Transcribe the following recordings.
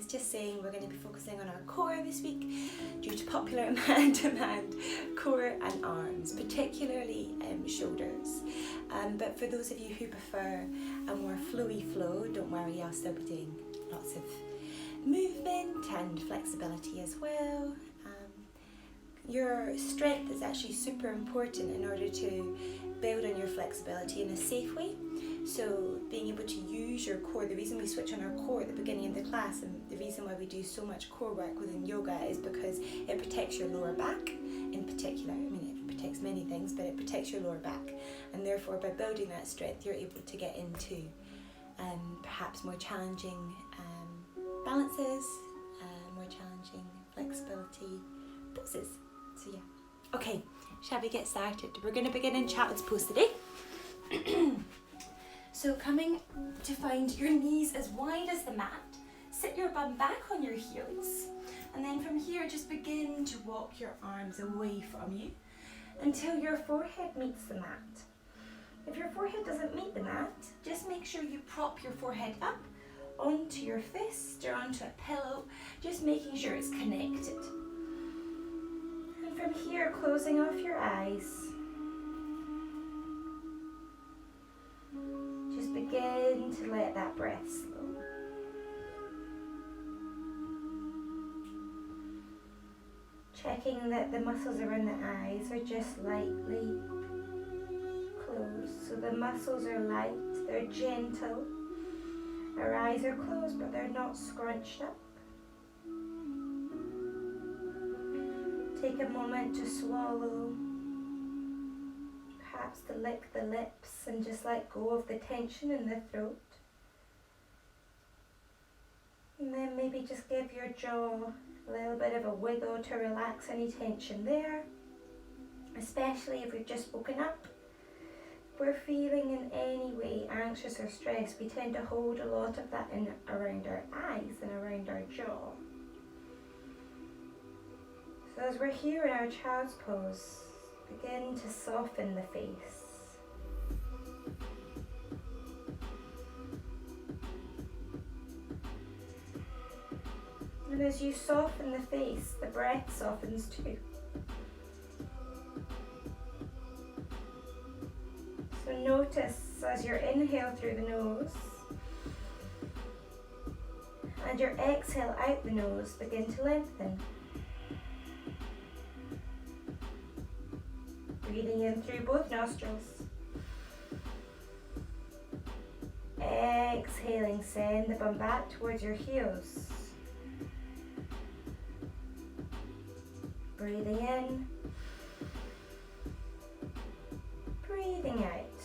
was just saying we're going to be focusing on our core this week due to popular demand, core and arms, particularly shoulders. But for those of you who prefer a more flowy flow, don't worry, I'll still be doing lots of movement and flexibility as well. Your strength is actually super important in order to build on your flexibility in a safe way. So being able to use your core, the reason we switch on our core at the beginning of the class and the reason why we do so much core work within yoga is because it protects your lower back in particular. I mean, it protects many things, but it protects your lower back. And therefore, by building that strength, you're able to get into perhaps more challenging balances, more challenging flexibility poses. So yeah. Okay, shall we get started? We're going to begin in child's pose today. So coming to find your knees as wide as the mat, sit your bum back on your heels, and then from here just begin to walk your arms away from you until your forehead meets the mat. If your forehead doesn't meet the mat, just make sure you prop your forehead up onto your fist or onto a pillow, just making sure it's connected. And from here, closing off your eyes, just begin to let that breath flow. Checking that the muscles around the eyes are just lightly closed. So the muscles are light, they're gentle. Our eyes are closed, but they're not scrunched up. Take a moment to swallow, perhaps to lick the lips and just let go of the tension in the throat. And then maybe just give your jaw a little bit of a wiggle to relax any tension there, especially if we've just woken up. If we're feeling in any way anxious or stressed, we tend to hold a lot of that in around our eyes and around our jaw. So as we're here in our child's pose, begin to soften the face. And as you soften the face, the breath softens too. So notice as your inhale through the nose and your exhale out the nose begin to lengthen. Breathing in through both nostrils. Exhaling, send the bum back towards your heels. Breathing in. Breathing out.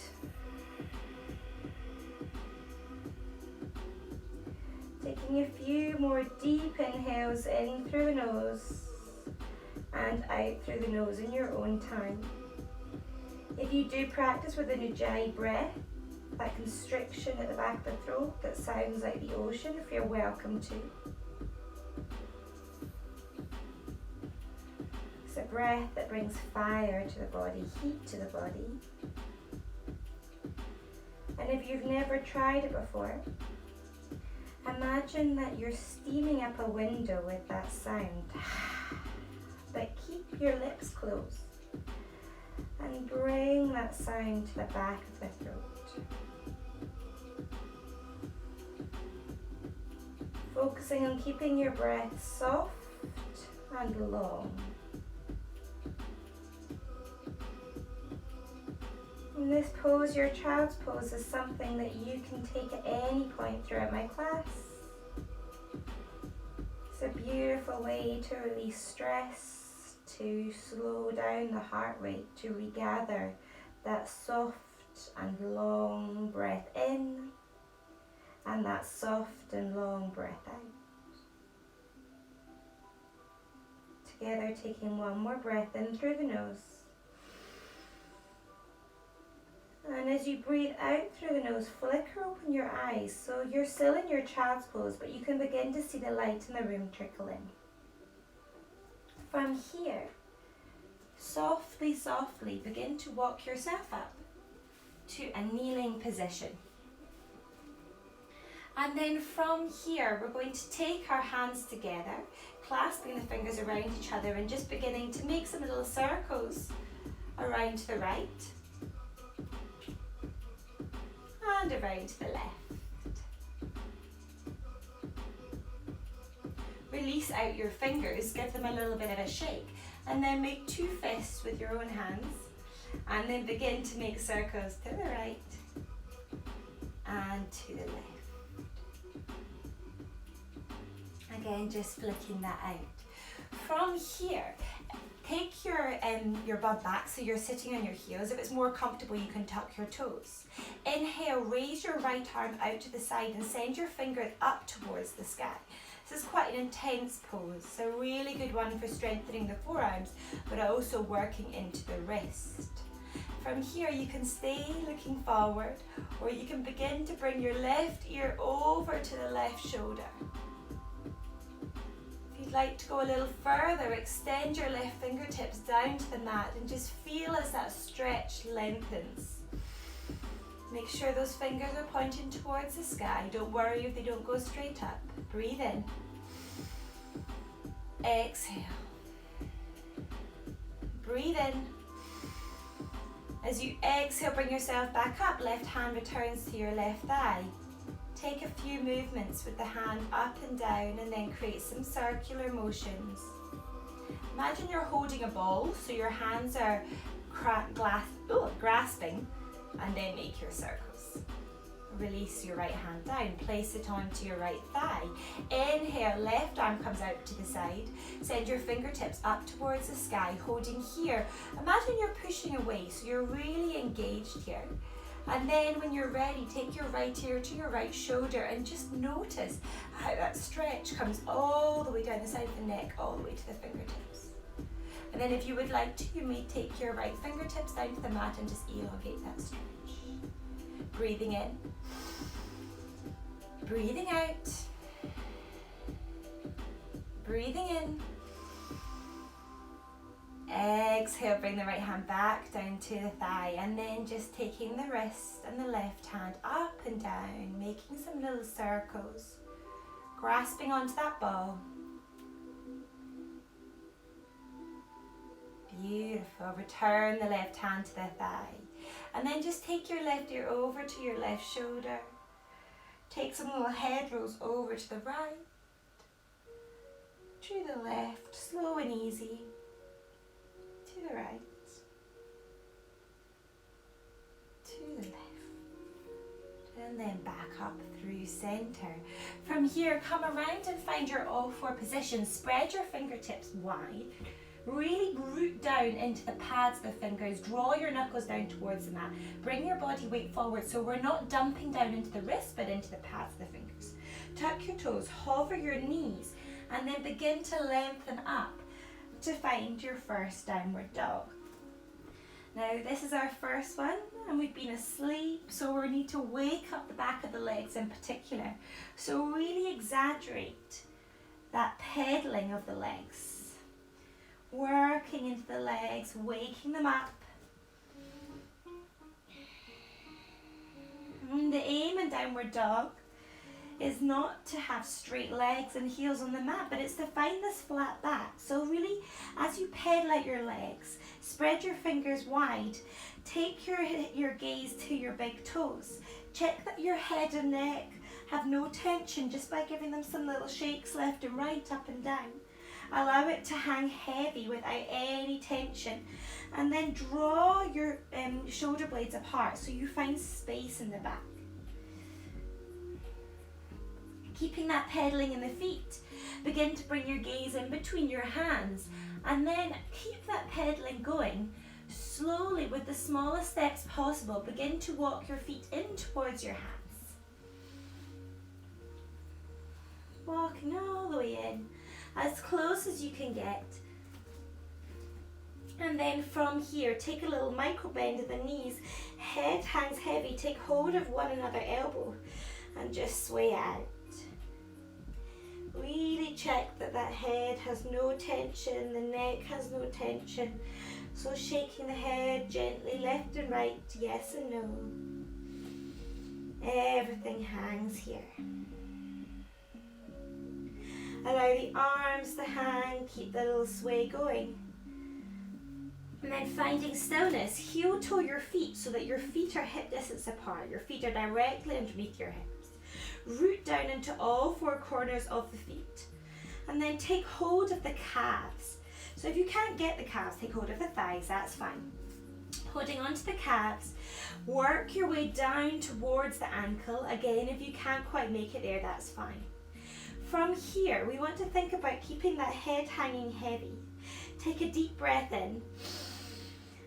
Taking a few more deep inhales in through the nose and out through the nose in your own time. If you do practice with an ujjayi breath, that constriction at the back of the throat that sounds like the ocean, you're welcome to. It's a breath that brings fire to the body, heat to the body. And if you've never tried it before, imagine that you're steaming up a window with that sound. But keep your lips closed. And bring that sound to the back of the throat. Focusing on keeping your breath soft and long. In this pose, your child's pose, is something that you can take at any point throughout my class. It's a beautiful way to release stress, to slow down the heart rate, to regather that soft and long breath in and that soft and long breath out. Together, taking one more breath in through the nose. And as you breathe out through the nose, flicker open your eyes. So you're still in your child's pose, but you can begin to see the light in the room trickle in. From here, softly, softly begin to walk yourself up to a kneeling position. And then from here, we're going to take our hands together, clasping the fingers around each other and just beginning to make some little circles around to the right and around to the left. Release out your fingers, give them a little bit of a shake, and then make 2 fists with your own hands, and then begin to make circles to the right and to the left. Again, just flicking that out. From here, take your bum back so you're sitting on your heels. If it's more comfortable, you can tuck your toes. Inhale, raise your right arm out to the side and send your fingers up towards the sky. This is quite an intense pose, so a really good one for strengthening the forearms, but also working into the wrist. From here, you can stay looking forward, or you can begin to bring your left ear over to the left shoulder. If you'd like to go a little further, extend your left fingertips down to the mat and just feel as that stretch lengthens. Make sure those fingers are pointing towards the sky. Don't worry if they don't go straight up. Breathe in. Exhale. Breathe in. As you exhale, bring yourself back up. Left hand returns to your left thigh. Take a few movements with the hand up and down and then create some circular motions. Imagine you're holding a ball, so your hands are grasping, and then make your circles. Release your right hand down, place it onto your right thigh. Inhale, left arm comes out to the side. Send your fingertips up towards the sky, holding here. Imagine you're pushing away, so you're really engaged here. And then when you're ready, take your right ear to your right shoulder and just notice how that stretch comes all the way down the side of the neck, all the way to the fingertips. And then if you would like to, you may take your right fingertips down to the mat and just elongate that stretch. Breathing in. Breathing out. Breathing in. Exhale, bring the right hand back down to the thigh, and then just taking the wrist and the left hand up and down, making some little circles, grasping onto that ball. Beautiful. Return the left hand to the thigh, and then just take your left ear over to your left shoulder. Take some little head rolls over to the right, to the left, slow and easy. To the right, to the left, and then back up through center. From here, come around and find your all 4 position. Spread your fingertips wide. Really root down into the pads of the fingers. Draw your knuckles down towards the mat. Bring your body weight forward so we're not dumping down into the wrist but into the pads of the fingers. Tuck your toes, hover your knees, and then begin to lengthen up to find your first downward dog. Now this is our first one, and we've been asleep, so we need to wake up the back of the legs in particular. So really exaggerate that pedaling of the legs, working into the legs, waking them up. And the aim in downward dog is not to have straight legs and heels on the mat, but it's to find this flat back. So really, as you pedal out your legs, spread your fingers wide, take your gaze to your big toes. Check that your head and neck have no tension just by giving them some little shakes left and right, up and down. Allow it to hang heavy without any tension, and then draw your shoulder blades apart so you find space in the back. Keeping that pedaling in the feet, begin to bring your gaze in between your hands, and then keep that pedaling going. Slowly, with the smallest steps possible, begin to walk your feet in towards your hands. Walking all the way in, as close as you can get. And then from here, take a little micro bend of the knees. Head hangs heavy, take hold of one another elbow and just sway out. Really check that that head has no tension, the neck has no tension. So shaking the head gently left and right, yes and no. Everything hangs here. Allow the arms to hang, keep the little sway going. And then finding stillness, heel toe your feet so that your feet are hip distance apart. Your feet are directly underneath your hips. Root down into all four corners of the feet. And then take hold of the calves. So if you can't get the calves, take hold of the thighs, that's fine. Holding onto the calves, work your way down towards the ankle. Again, if you can't quite make it there, that's fine. From here, we want to think about keeping that head hanging heavy. Take a deep breath in.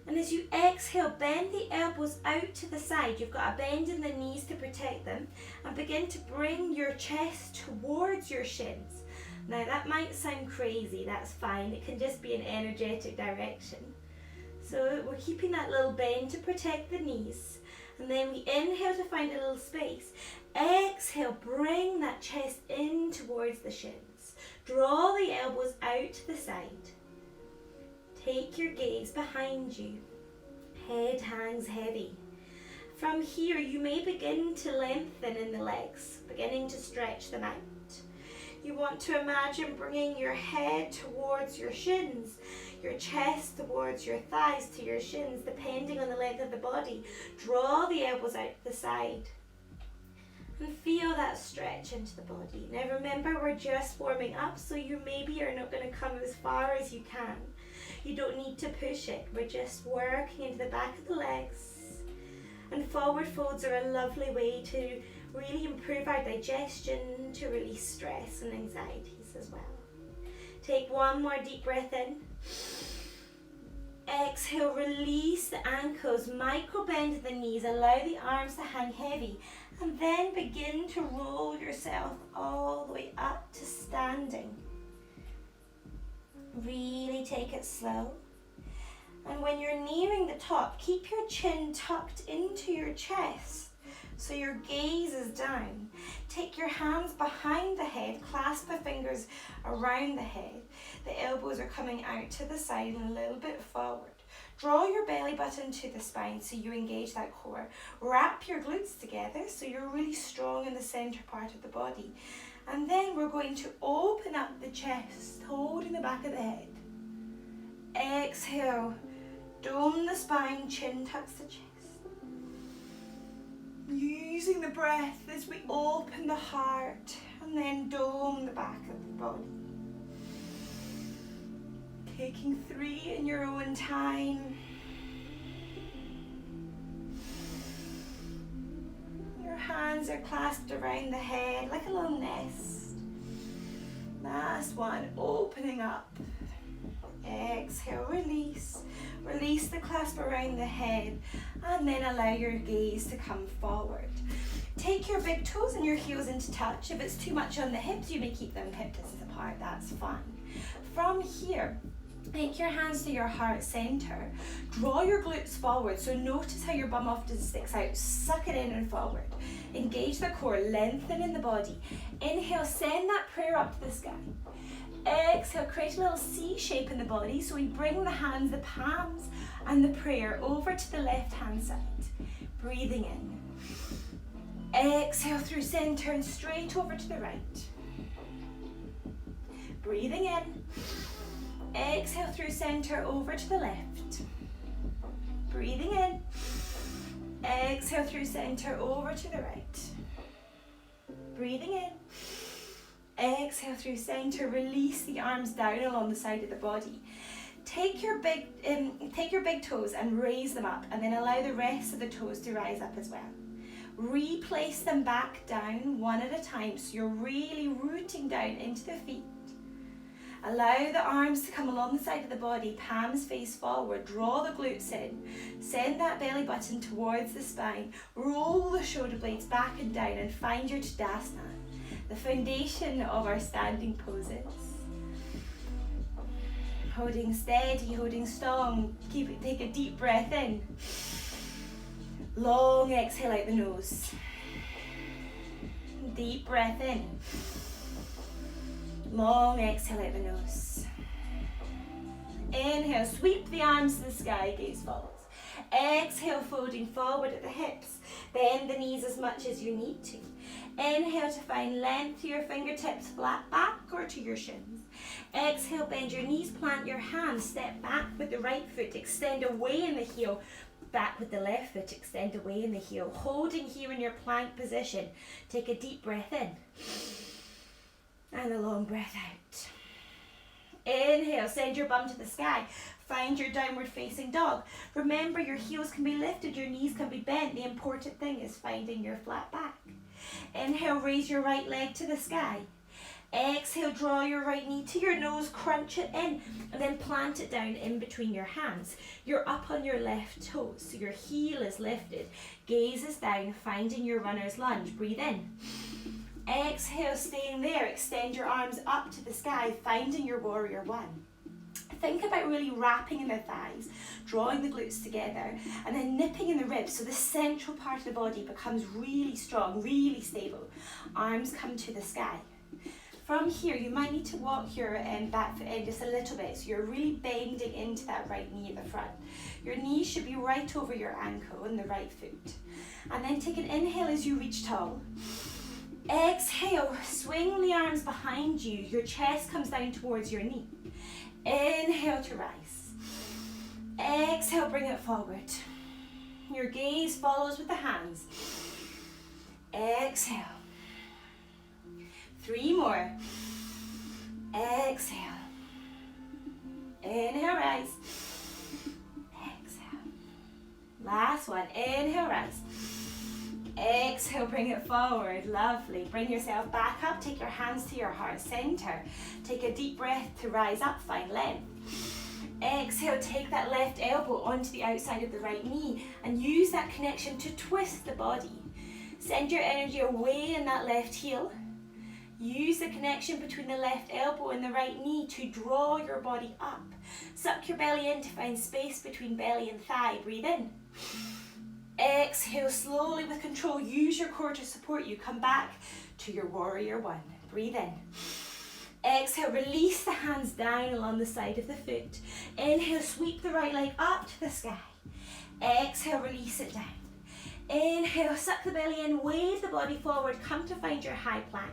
And as you exhale, bend the elbows out to the side. You've got a bend in the knees to protect them. And begin to bring your chest towards your shins. Now that might sound crazy, that's fine. It can just be an energetic direction. So we're keeping that little bend to protect the knees. And then we inhale to find a little space. Exhale, bring that chest in towards the shins. Draw the elbows out to the side. Take your gaze behind you. Head hangs heavy. From here, you may begin to lengthen in the legs, beginning to stretch them out. You want to imagine bringing your head towards your shins, your chest towards your thighs to your shins, depending on the length of the body. Draw the elbows out to the side. And feel that stretch into the body. Now remember, we're just warming up, so you maybe are not going to come as far as you can. You don't need to push it. We're just working into the back of the legs. And forward folds are a lovely way to really improve our digestion, to release stress and anxieties as well. Take one more deep breath in. Exhale, release the ankles, micro bend the knees, allow the arms to hang heavy, and then begin to roll yourself all the way up to standing. Really take it slow. And when you're nearing the top, keep your chin tucked into your chest so your gaze is down. Take your hands behind the head, clasp the fingers around the head. The elbows are coming out to the side and a little bit forward. Draw your belly button to the spine so you engage that core. Wrap your glutes together so you're really strong in the center part of the body. And then we're going to open up the chest, holding the back of the head. Exhale, dome the spine, chin tucks the chest. Using the breath as we open the heart and then dome the back of the body. Taking 3 in your own time. Your hands are clasped around the head like a little nest. Last one, opening up. Exhale, release. Release the clasp around the head and then allow your gaze to come forward. Take your big toes and your heels into touch. If it's too much on the hips, you may keep them hip distance apart, that's fine. From here, take your hands to your heart center. Draw your glutes forward, so notice how your bum often sticks out. Suck it in and forward. Engage the core, lengthen in the body. Inhale, send that prayer up to the sky. Exhale, create a little C shape in the body, so we bring the hands, the palms and the prayer over to the left hand side. Breathing in. Exhale through center and straight over to the right. Breathing in. Exhale through center over to the left. Breathing in. Exhale through center over to the right. Breathing in. Exhale through center, release the arms down along the side of the body. Take your big toes and raise them up, and then allow the rest of the toes to rise up as well. Replace them back down one at a time, so you're really rooting down into the feet. Allow the arms to come along the side of the body, palms face forward, draw the glutes in, send that belly button towards the spine, roll the shoulder blades back and down and find your Tadasana, the foundation of our standing poses. Holding steady, holding strong, take a deep breath in. Long exhale out the nose. Deep breath in. Long exhale out the nose. Inhale, sweep the arms to the sky, gaze follows. Exhale, folding forward at the hips. Bend the knees as much as you need to. Inhale to find length to your fingertips, flat back or to your shins. Exhale, bend your knees, plant your hands, step back with the right foot, extend away in the heel, back with the left foot, extend away in the heel. Holding here in your plank position. Take a deep breath in and a long breath out. Inhale, send your bum to the sky. Find your downward facing dog. Remember, your heels can be lifted, your knees can be bent. The important thing is finding your flat back. Inhale, raise your right leg to the sky. Exhale, draw your right knee to your nose, crunch it in, and then plant it down in between your hands. You're up on your left toes, so your heel is lifted. Gaze is down, finding your runner's lunge. Breathe in. Exhale, staying there. Extend your arms up to the sky, finding your warrior one. Think about really wrapping in the thighs, drawing the glutes together, and then nipping in the ribs so the central part of the body becomes really strong, really stable. Arms come to the sky. From here, you might need to walk your back foot in just a little bit, so you're really bending into that right knee at the front. Your knee should be right over your ankle and the right foot. And then take an inhale as you reach tall. Exhale, swing the arms behind you. Your chest comes down towards your knee. Inhale to rise. Exhale, bring it forward. Your gaze follows with the hands. Exhale. 3 more. Exhale. Inhale, rise. Exhale. Last one. Inhale, rise. Exhale, bring it forward. Lovely. Bring yourself back up. Take your hands to your heart center. Take a deep breath to rise up. Find length. Exhale, take that left elbow onto the outside of the right knee and use that connection to twist the body. Send your energy away in that left heel. Use the connection between the left elbow and the right knee to draw your body up. Suck your belly in to find space between belly and thigh. Breathe in. Exhale slowly with control. Use your core to support you. Come back to your warrior one. Breathe in. Exhale, release the hands down along the side of the foot. Inhale, sweep the right leg up to the sky. Exhale, release it down. Inhale, suck the belly in, wave the body forward. Come to find your high plank.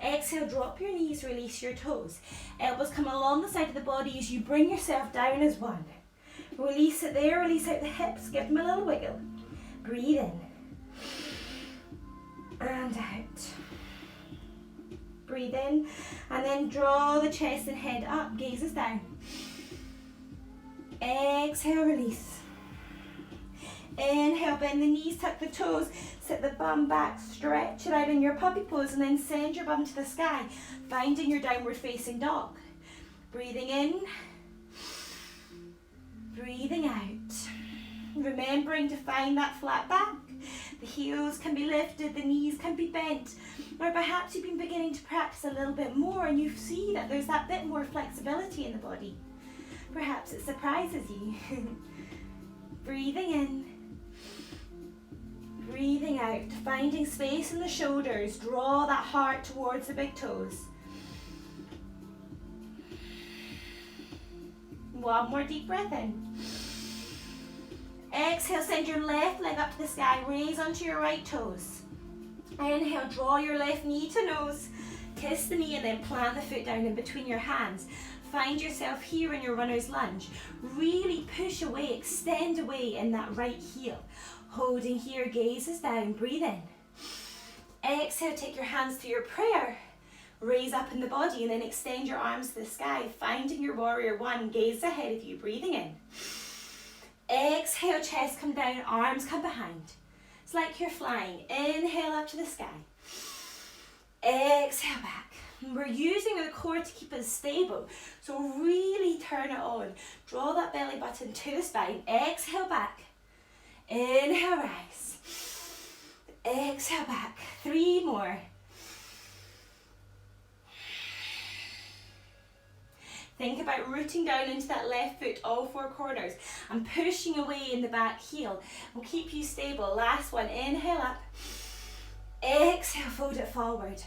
Exhale, drop your knees, release your toes. Elbows come along the side of the body as you bring yourself down as one. Release it there, release out the hips, give them a little wiggle. Breathe in and out. Breathe in and then draw the chest and head up, gazes down. Exhale, release. Inhale, bend the knees, tuck the toes, sit the bum back, stretch it out in your puppy pose, and then send your bum to the sky, finding your downward facing dog. Breathing in, breathing out. Remembering to find that flat back. The heels can be lifted, the knees can be bent, or perhaps you've been beginning to practice a little bit more and you see that there's that bit more flexibility in the body. Perhaps it surprises you. Breathing in, breathing out, finding space in the shoulders. Draw that heart towards the big toes. One more deep breath in. Exhale, send your left leg up to the sky, raise onto your right toes. Inhale, draw your left knee to nose, kiss the knee and then plant the foot down in between your hands. Find yourself here in your runner's lunge. Really push away, extend away in that right heel. Holding here, gaze is down, breathe in. Exhale, take your hands to your prayer. Raise up in the body and then extend your arms to the sky, finding your warrior one, gaze ahead of you, breathing in. Exhale, chest come down, arms come behind. It's like you're flying. Inhale up to the sky. Exhale back. We're using the core to keep us stable. So really turn it on. Draw that belly button to the spine. Exhale back. Inhale, rise. Exhale back. 3 more. Think about rooting down into that left foot, all 4 corners, and pushing away in the back heel. Will keep you stable. Last one, inhale up. Exhale, fold it forward.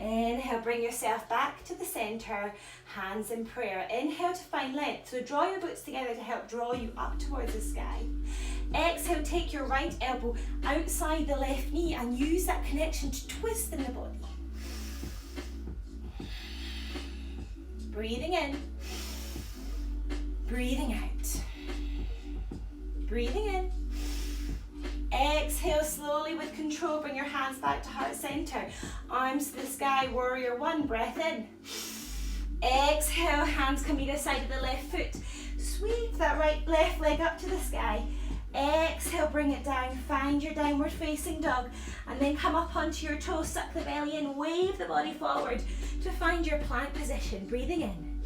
Inhale, Exhale, bring yourself back to the centre, hands in prayer. Inhale to find length. So draw your glutes together to help draw you up towards the sky. Exhale, take your right elbow outside the left knee and use that connection to twist in the body. Breathing in, breathing out. Breathing in. Exhale slowly with control, bring your hands back to heart center. Arms to the sky, warrior one, breath in. Exhale, hands come either side of the left foot. Sweep that left leg up to the sky. Exhale, bring it down, find your downward facing dog, and then come up onto your toes, suck the belly in, wave the body forward to find your plank position. Breathing in.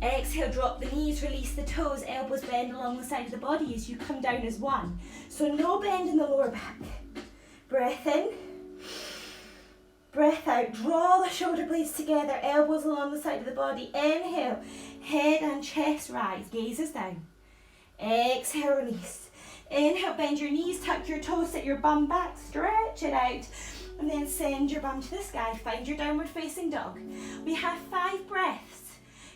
Exhale, drop the knees, release the toes, elbows bend along the side of the body as you come down as one. So no bend in the lower back. Breath in, breath out. Draw the shoulder blades together, elbows along the side of the body. Inhale, head and chest rise, gazes down. Exhale, release. Inhale, bend your knees, tuck your toes, sit your bum back, stretch it out, and then send your bum to the sky. Find your downward facing dog. We have 5 breaths.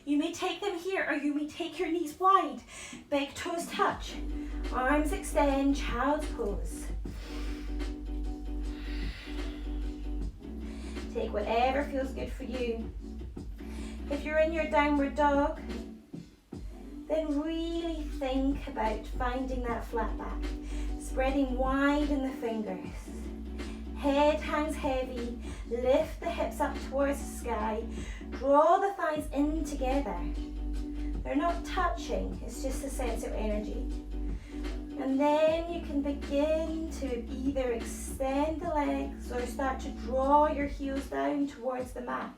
You may take them here or you may take your knees wide. Big toes touch. Arms extend, child's pose. Take whatever feels good for you. If you're in your downward dog, then really think about finding that flat back. Spreading wide in the fingers. Head hangs heavy. Lift the hips up towards the sky. Draw the thighs in together. They're not touching, it's just a sense of energy. And then you can begin to either extend the legs or start to draw your heels down towards the mat.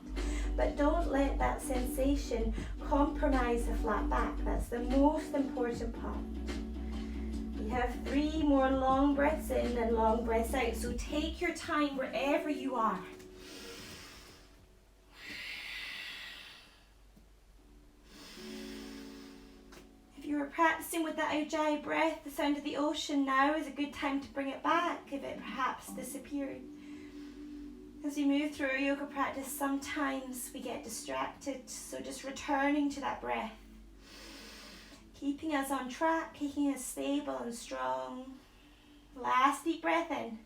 But don't let that sensation compromise the flat back. That's the most important part. We have 3 more long breaths in and long breaths out. So take your time wherever you are. If you were practicing with that Ujjayi breath, the sound of the ocean, now is a good time to bring it back if it perhaps disappeared. As we move through our yoga practice, sometimes we get distracted, so just returning to that breath. Keeping us on track, keeping us stable and strong. Last deep breath in.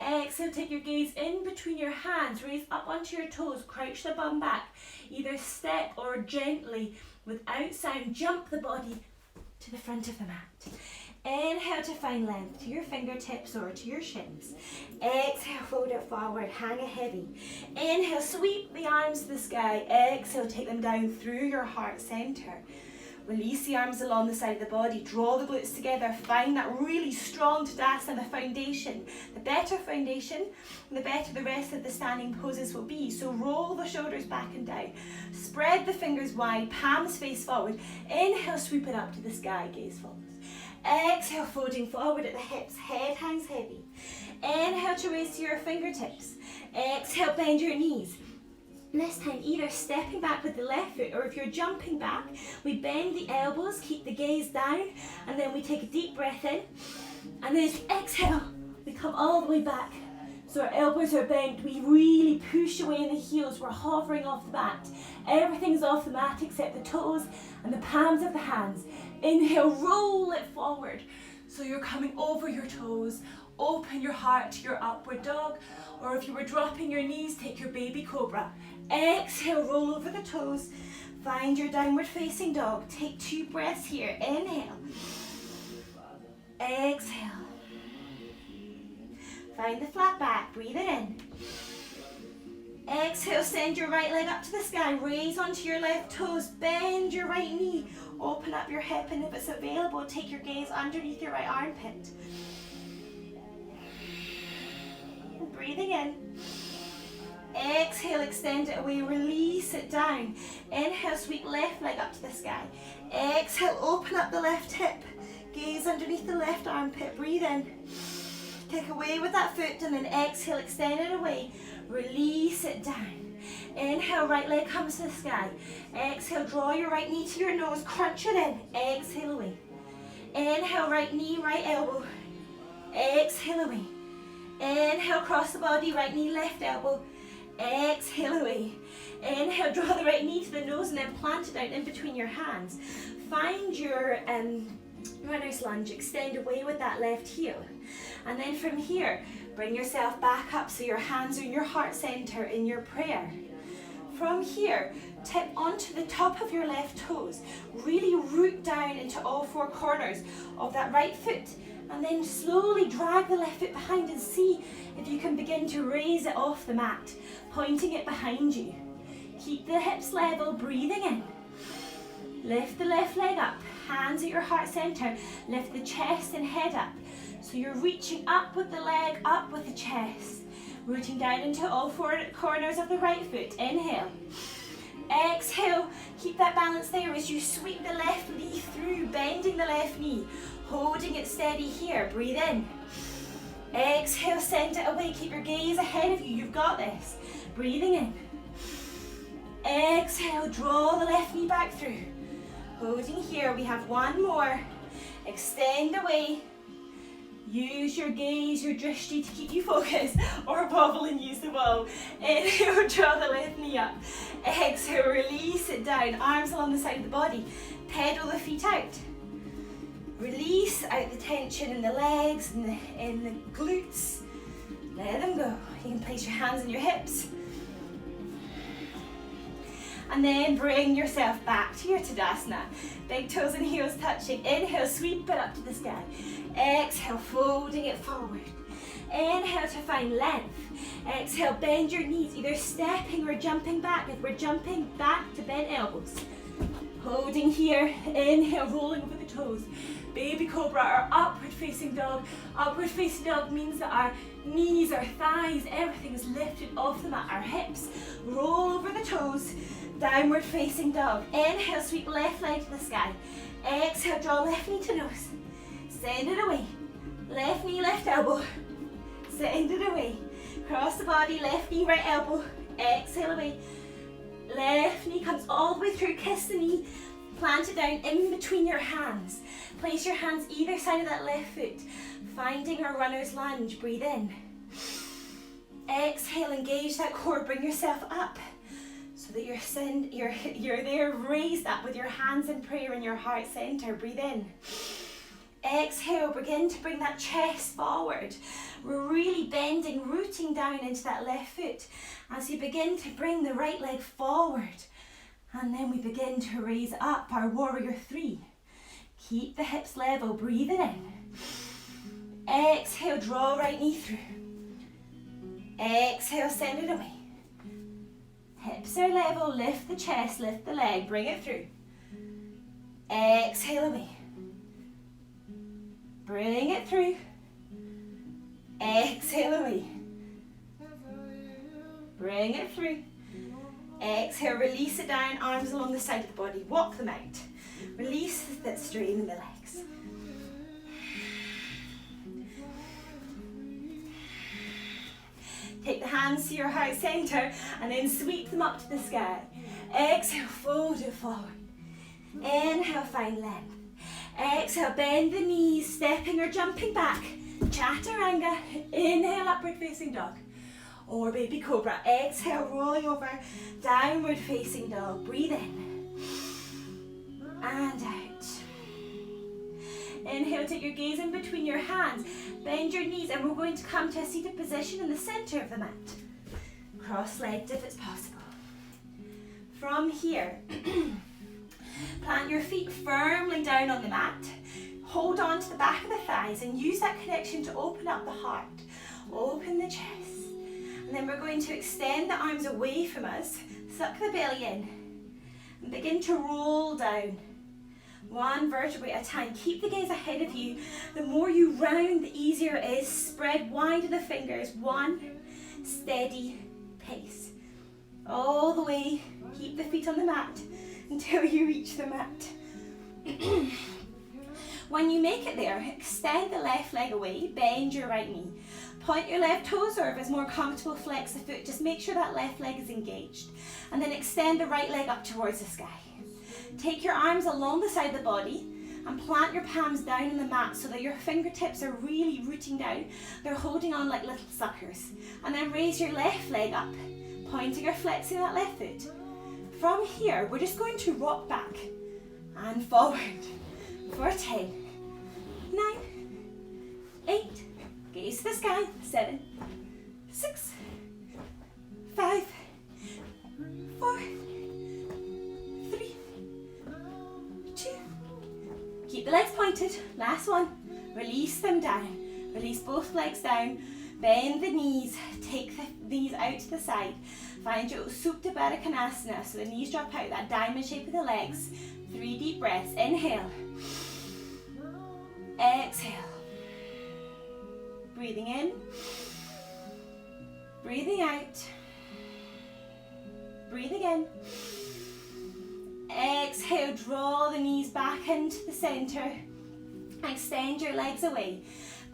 Exhale, take your gaze in between your hands, raise up onto your toes, crouch the bum back. Either step or gently, without sound, jump the body to the front of the mat. Inhale to find length to your fingertips or to your shins. Exhale, fold it forward, hang it heavy. Inhale, sweep the arms to the sky. Exhale, take them down through your heart center. Release the arms along the side of the body. Draw the glutes together. Find that really strong Tadasana, the foundation. The better foundation, the better the rest of the standing poses will be. So roll the shoulders back and down. Spread the fingers wide, palms face forward. Inhale, sweep it up to the sky, gaze follows. Exhale, folding forward at the hips, head hangs heavy. Inhale to raise to your fingertips. Exhale, bend your knees. This time, either stepping back with the left foot, or if you're jumping back, we bend the elbows, keep the gaze down, and then we take a deep breath in. And then as we exhale, we come all the way back. So our elbows are bent, we really push away in the heels, we're hovering off the mat. Everything's off the mat except the toes and the palms of the hands. Inhale, roll it forward. So you're coming over your toes, open your heart to your upward dog, or if you were dropping your knees, take your baby cobra. Exhale, roll over the toes, find your downward facing dog. Take 2 breaths here. Inhale, exhale. Find the flat back, breathe it in. Exhale, send your right leg up to the sky, raise onto your left toes, bend your right knee, open up your hip, and if it's available, take your gaze underneath your right armpit. Breathing in. Exhale, extend it away, release it down. Inhale, sweep left leg up to the sky. Exhale, open up the left hip, gaze underneath the left armpit, breathe in. Kick away with that foot and then exhale, extend it away, release it down. Inhale, right leg comes to the sky. Exhale, draw your right knee to your nose, crunch it in, exhale away. Inhale, right knee, right elbow, exhale away. Inhale, cross the body, right knee, left elbow, Exhale away. Inhale, draw the right knee to the nose and then plant it down in between your hands. Find your runner's lunge, extend away with that left heel. And then from here, bring yourself back up so your hands are in your heart center in your prayer. From here, tip onto the top of your left toes. Really root down into all four corners of that right foot. And then slowly drag the left foot behind and see if you can begin to raise it off the mat, pointing it behind you. Keep the hips level, breathing in. Lift the left leg up, hands at your heart center. Lift the chest and head up. So you're reaching up with the leg, up with the chest. Rooting down into all four corners of the right foot. Inhale. Exhale. Keep that balance there as you sweep the left knee through, bending the left knee. Holding it steady here. Breathe in. Exhale, send it away. Keep your gaze ahead of you. You've got this. Breathing in. Exhale, draw the left knee back through. Holding here. We have one more. Extend away. Use your gaze, your drishti to keep you focused, or wobble and use the wall. Inhale, draw the left knee up. Exhale, release it down. Arms along the side of the body. Pedal the feet out. Release out the tension in the legs and in the glutes. Let them go. You can place your hands on your hips. And then bring yourself back to your Tadasana. Big toes and heels touching. Inhale, sweep it up to the sky. Exhale, folding it forward. Inhale to find length. Exhale, bend your knees, either stepping or jumping back. If we're jumping back to bent elbows. Holding here. Inhale, rolling over the toes. Baby cobra or upward facing dog. Upward facing dog means that our knees, our thighs, everything is lifted off the mat. Our hips roll over the toes. Downward facing dog. Inhale, sweep left leg to the sky. Exhale, draw left knee to nose. Send it away. Left knee, left elbow. Send it away. Cross the body, left knee, right elbow. Exhale away. Left knee comes all the way through. Kiss the knee. Plant it down in between your hands. Place your hands either side of that left foot. Finding our runner's lunge. Breathe in. Exhale, engage that core. Bring yourself up so that you're there raised up with your hands in prayer in your heart center. Breathe in. Exhale, begin to bring that chest forward. We're really bending, rooting down into that left foot as you begin to bring the right leg forward. And then we begin to raise up our warrior three. Keep the hips level, breathing in. Exhale, draw right knee through. Exhale, send it away. Hips are level, lift the chest, lift the leg, bring it through. Exhale away. Bring it through. Exhale away. Bring it through. Exhale, release it down, arms along the side of the body. Walk them out. Release that strain in the legs. Take the hands to your heart center and then sweep them up to the sky. Exhale, fold it forward. Inhale, find length. Exhale, bend the knees, stepping or jumping back. Chaturanga. Inhale, upward facing dog. Or baby cobra. Exhale, rolling over. Downward facing dog. Breathe in. And out. Inhale, take your gaze in between your hands. Bend your knees and we're going to come to a seated position in the center of the mat. Cross-legged if it's possible. From here, plant your feet firmly down on the mat. Hold on to the back of the thighs and use that connection to open up the heart. Open the chest. And then we're going to extend the arms away from us. Suck the belly in. And begin to roll down. One vertebrae at a time. Keep the gaze ahead of you. The more you round, the easier it is. Spread wide the fingers. One steady pace. All the way. Keep the feet on the mat until you reach the mat. When you make it there, extend the left leg away. Bend your right knee. Point your left toes, or if it's more comfortable, flex the foot. Just make sure that left leg is engaged. And then extend the right leg up towards the sky. Take your arms along the side of the body and plant your palms down on the mat so that your fingertips are really rooting down. They're holding on like little suckers. And then raise your left leg up. Pointing or flexing that left foot. From here, we're just going to rock back and forward for 10, 9, 8, gaze to the sky, 7, 6, 5, 4, 3, 2. Keep the legs pointed. Last one. Release them down. Release both legs down. Bend the knees. Take the knees out to the side. Find your Supta Baddha Konasana, so the knees drop out, that diamond shape of the legs. 3 deep breaths. Inhale. Exhale. Breathing in. Breathing out. Breathing in. Exhale, draw the knees back into the center. Extend your legs away.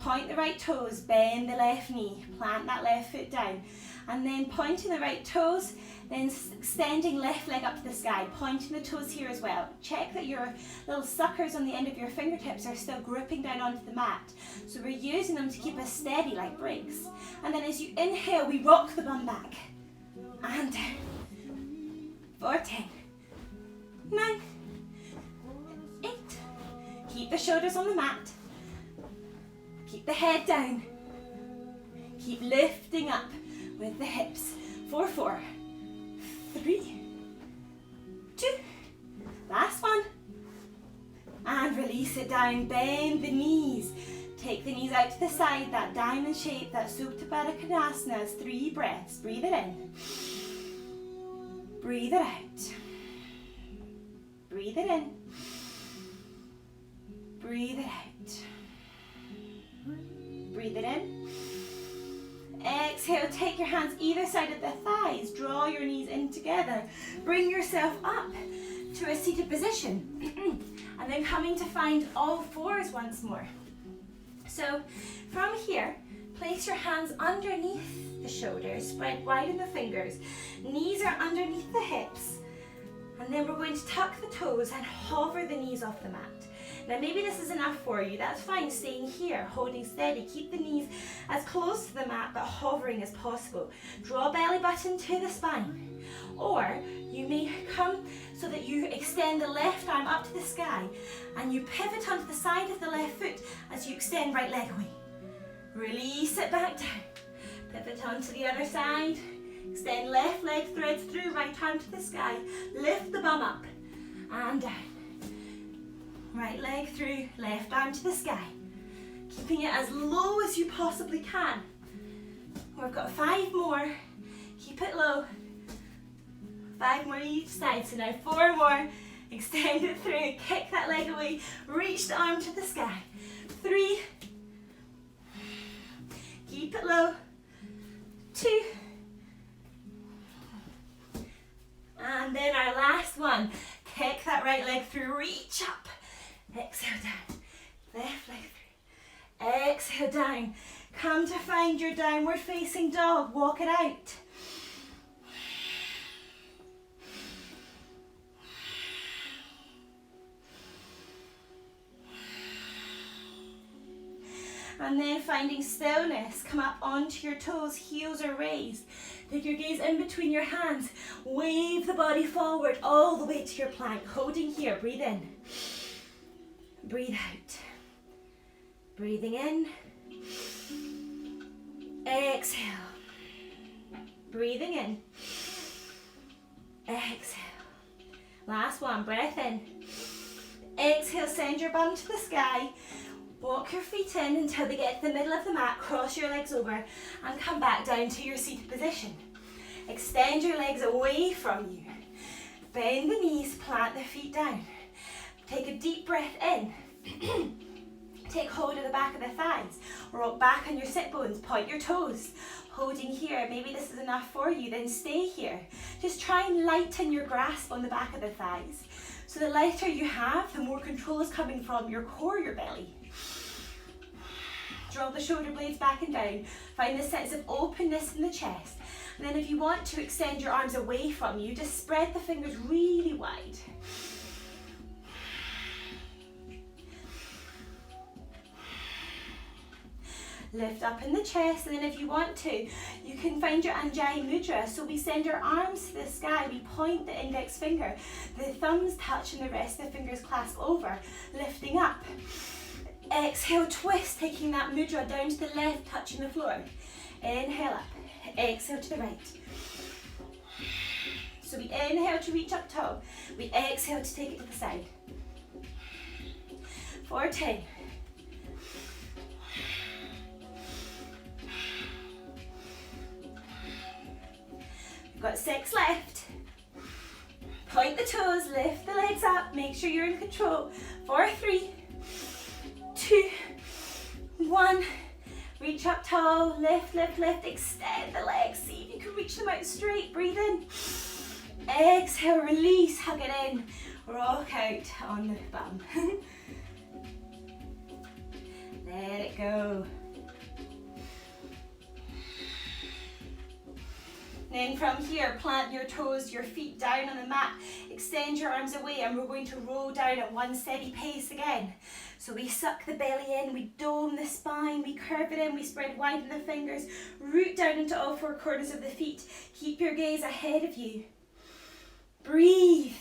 Point the right toes, bend the left knee, plant that left foot down. And then pointing the right toes, then extending left leg up to the sky, pointing the toes here as well. Check that your little suckers on the end of your fingertips are still gripping down onto the mat. So we're using them to keep us steady like brakes. And then as you inhale, we rock the bum back. And down. For 10, 9, 8. Keep the shoulders on the mat. Keep the head down. Keep lifting up with the hips. 4, 4, 3, 2. Last one. And release it down. Bend the knees. Take the knees out to the side. That diamond shape, that Supta Baddha Konasana. 3 breaths. Breathe it in. Breathe it out. Breathe it in. Breathe it out. Breathe it in. Exhale, take your hands either side of the thighs. Draw your knees in together. Bring yourself up to a seated position. And then coming to find all fours once more. So from here, place your hands underneath the shoulders. Spread wide in the fingers. Knees are underneath the hips. And then we're going to tuck the toes and hover the knees off the mat. Now maybe this is enough for you, that's fine, staying here, holding steady. Keep the knees as close to the mat but hovering as possible. Draw belly button to the spine. Or you may come so that you extend the left arm up to the sky and you pivot onto the side of the left foot as you extend right leg away. Release it back down. Pivot onto the other side. Extend left leg, threads through, right arm to the sky. Lift the bum up and down. Right leg through, left arm to the sky. Keeping it as low as you possibly can. We've got 5 more. Keep it low. 5 more each side. So now 4 more. Extend it through. Kick that leg away. Reach the arm to the sky. 3. Keep it low. 2. And then our last one. Kick that right leg through. Reach up. Exhale down, left leg through, exhale down. Come to find your downward facing dog, walk it out. And then finding stillness, come up onto your toes, heels are raised. Take your gaze in between your hands, wave the body forward all the way to your plank, holding here, breathe in. Breathe out. Breathing in. Exhale. Breathing in. Exhale. Last one, breath in. Exhale, send your bum to the sky. Walk your feet in until they get to the middle of the mat. Cross your legs over and come back down to your seated position. Extend your legs away from you. Bend the knees, plant the feet down. Take a deep breath in. Take hold of the back of the thighs. Rock back on your sit bones. Point your toes. Holding here. Maybe this is enough for you. Then stay here. Just try and lighten your grasp on the back of the thighs. So the lighter you have, the more control is coming from your core, your belly. Draw the shoulder blades back and down. Find the sense of openness in the chest. And then if you want to extend your arms away from you, just spread the fingers really wide. Lift up in the chest, and then if you want to, you can find your Anjali Mudra. So we send our arms to the sky, we point the index finger, the thumbs touch and the rest of the fingers clasp over, lifting up. Exhale, twist, taking that mudra down to the left, touching the floor. Inhale up, exhale to the right. So we inhale to reach up tall, we exhale to take it to the side. For 10. We've got 6 left. Point the toes, lift the legs up, make sure you're in control. For 3, 2, 1. Reach up tall, lift, lift, lift, extend the legs. See if you can reach them out straight. Breathe in. Exhale, release, hug it in. Rock out on the bum. Let it go. Then from here, plant your toes, your feet down on the mat. Extend your arms away and we're going to roll down at one steady pace again. So we suck the belly in, we dome the spine, we curve it in, we spread wide in the fingers, root down into all 4 corners of the feet. Keep your gaze ahead of you. Breathe.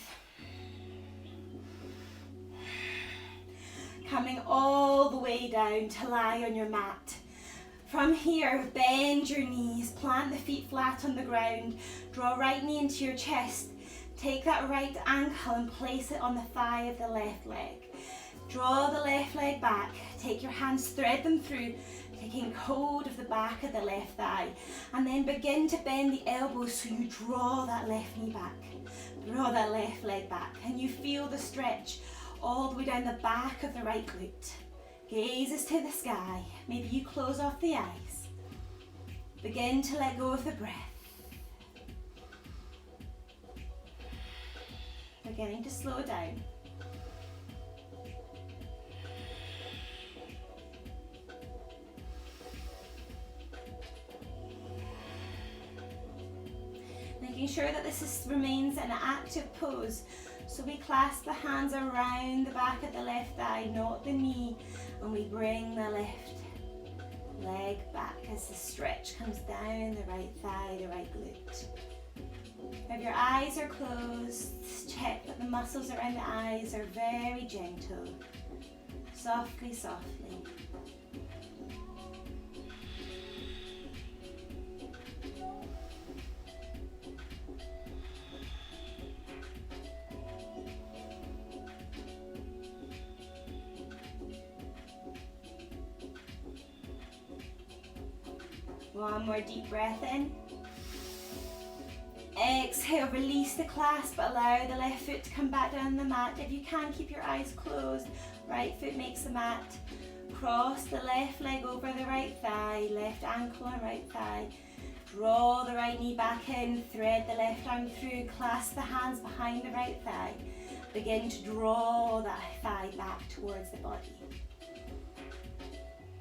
Coming all the way down to lie on your mat. From here, bend your knees, plant the feet flat on the ground, draw right knee into your chest, take that right ankle and place it on the thigh of the left leg. Draw the left leg back, take your hands, thread them through, taking hold of the back of the left thigh, and then begin to bend the elbows so you draw that left knee back, draw that left leg back, and you feel the stretch all the way down the back of the right glute. Gazes to the sky. Maybe you close off the eyes. Begin to let go of the breath. Beginning to slow down. Making sure that this remains an active pose. So we clasp the hands around the back of the left thigh, not the knee, and we bring the left leg back as the stretch comes down the right thigh, the right glute. If your eyes are closed, check that the muscles around the eyes are very gentle. Softly, softly. One more deep breath in. Exhale, release the clasp, allow the left foot to come back down the mat. If you can, keep your eyes closed. Right foot makes the mat. Cross the left leg over the right thigh, left ankle and right thigh. Draw the right knee back in, thread the left arm through, clasp the hands behind the right thigh. Begin to draw that thigh back towards the body.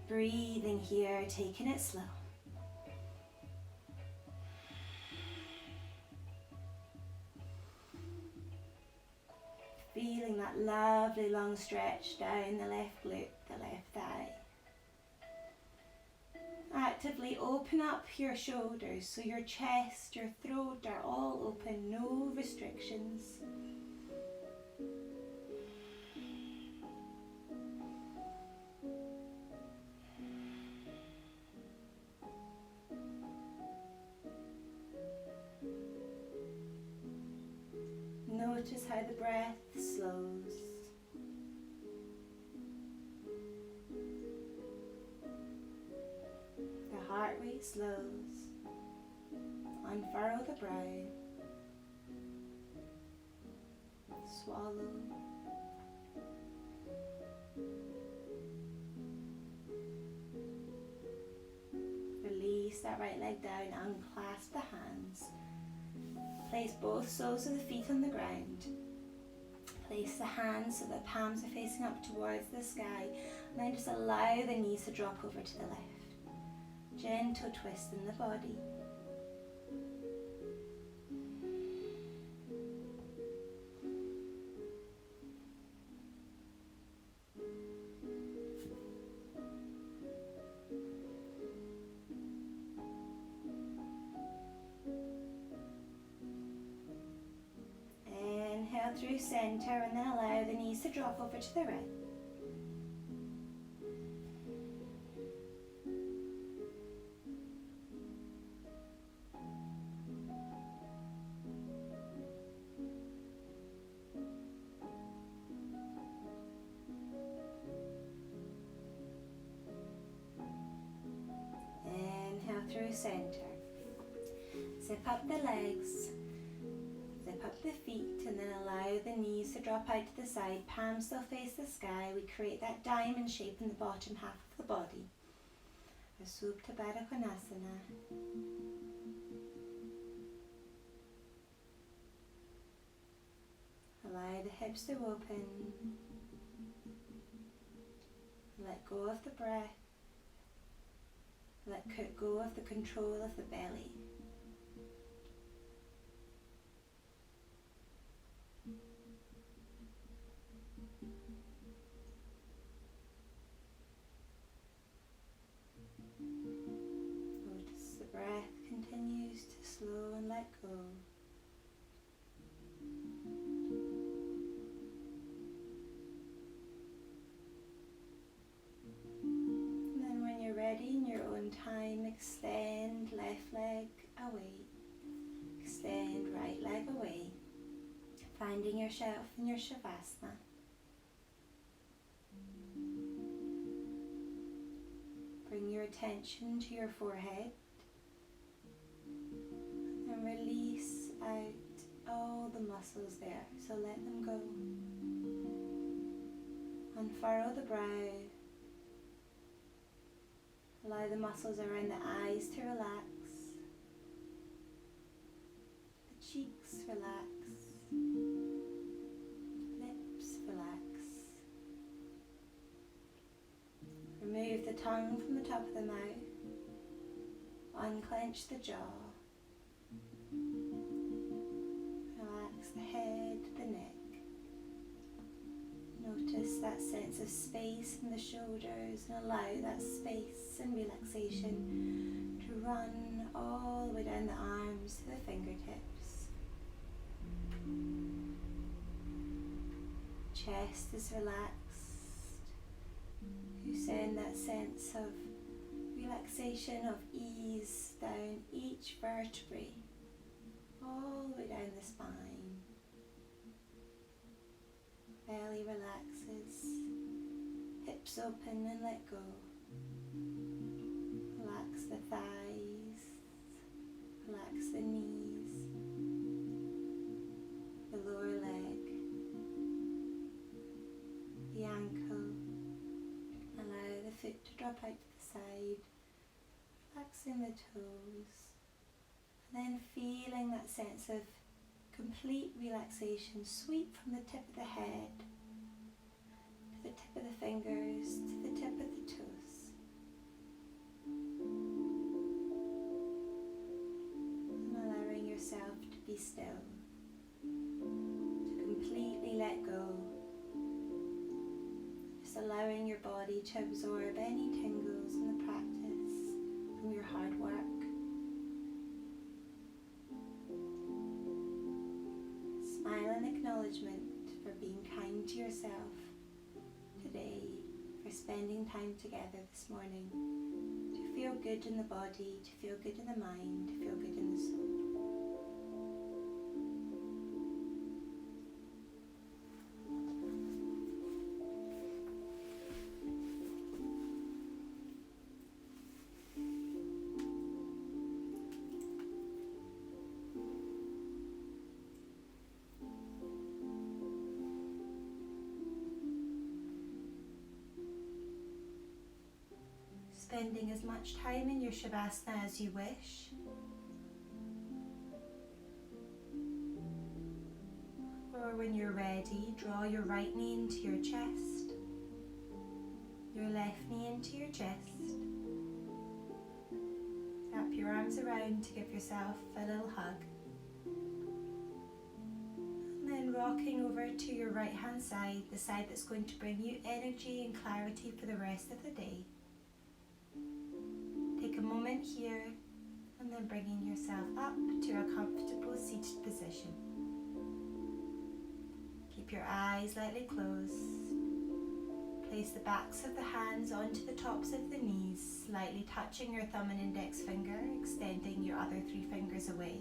Breathing here, taking it slow. Feeling that lovely long stretch down the left glute, the left thigh. Actively open up your shoulders so your chest, your throat are all open, no restrictions. Notice how the breath slows. The heart rate slows. Unfurrow the brow. Swallow. Release that right leg down, unclasp the hands. Place both soles of the feet on the ground. Place the hands so the palms are facing up towards the sky. And then just allow the knees to drop over to the left. Gentle twist in the body. through centre, and then allow the knees to drop over to the right. Inhale through centre. Zip up the legs, zip up the feet, and then allow the knees to drop out to the side. Palms still face the sky. We create that diamond shape in the bottom half of the body. Supta Baddha Konasana. Allow the hips to open. Let go of the breath. Let go of the control of the belly. Notice the breath continues to slow and let go. And then when you're ready in your own time, extend left leg away. Extend right leg away. Finding yourself in your Shavasana. Bring your attention to your forehead and release out all the muscles there, so let them go. Unfurrow the brow. Allow the muscles around the eyes to relax. The cheeks relax. Lips relax. Remove the tongue from the top of the mouth. Unclench the jaw. Relax the head, the neck. Notice that sense of space in the shoulders and allow that space and relaxation to run all the way down the arms to the fingertips. Chest is relaxed. You send that sense of relaxation, of ease down each vertebrae, all the way down the spine. Belly relaxes, hips open and let go. Relax the thighs, relax the knees, the lower leg, the ankle. Allow the foot to drop out to the side, relaxing the toes, and then feeling that sense of complete relaxation sweep from the tip of the head to the tip of the fingers to the tip of the toes. And allowing yourself to be still, to completely let go. Just allowing your body to absorb any tingles in the practice from your hard work. Smile in acknowledgement for being kind to yourself today, for spending time together this morning, to feel good in the body, to feel good in the mind, to feel good in the soul. Spending as much time in your Shavasana as you wish. Or when you're ready, draw your right knee into your chest, your left knee into your chest. Wrap your arms around to give yourself a little hug. And then rocking over to your right hand side, the side that's going to bring you energy and clarity for the rest of the day. Take a moment here and then bringing yourself up to a comfortable seated position. your eyes lightly closed. Place the backs of the hands onto the tops of the knees, slightly touching your thumb and index finger, extending your other 3 fingers away.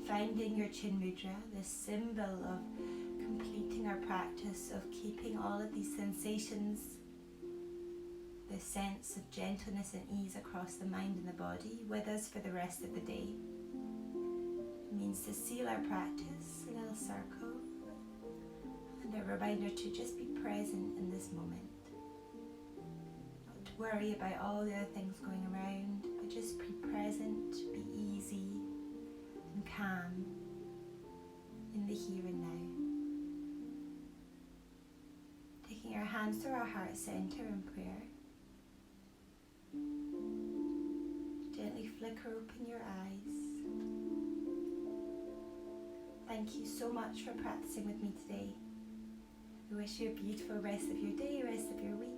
Finding your chin mudra, the symbol of completing our practice of keeping all of these sensations, this sense of gentleness and ease across the mind and the body with us for the rest of the day. It means to seal our practice, a little circle, and a reminder to just be present in this moment. Not to worry about all the other things going around, but just be present, be easy and calm in the here and now. Taking our hands to our heart center in prayer. Gently flicker open your eyes. Thank you so much for practicing with me today. I wish you a beautiful rest of your day, rest of your week.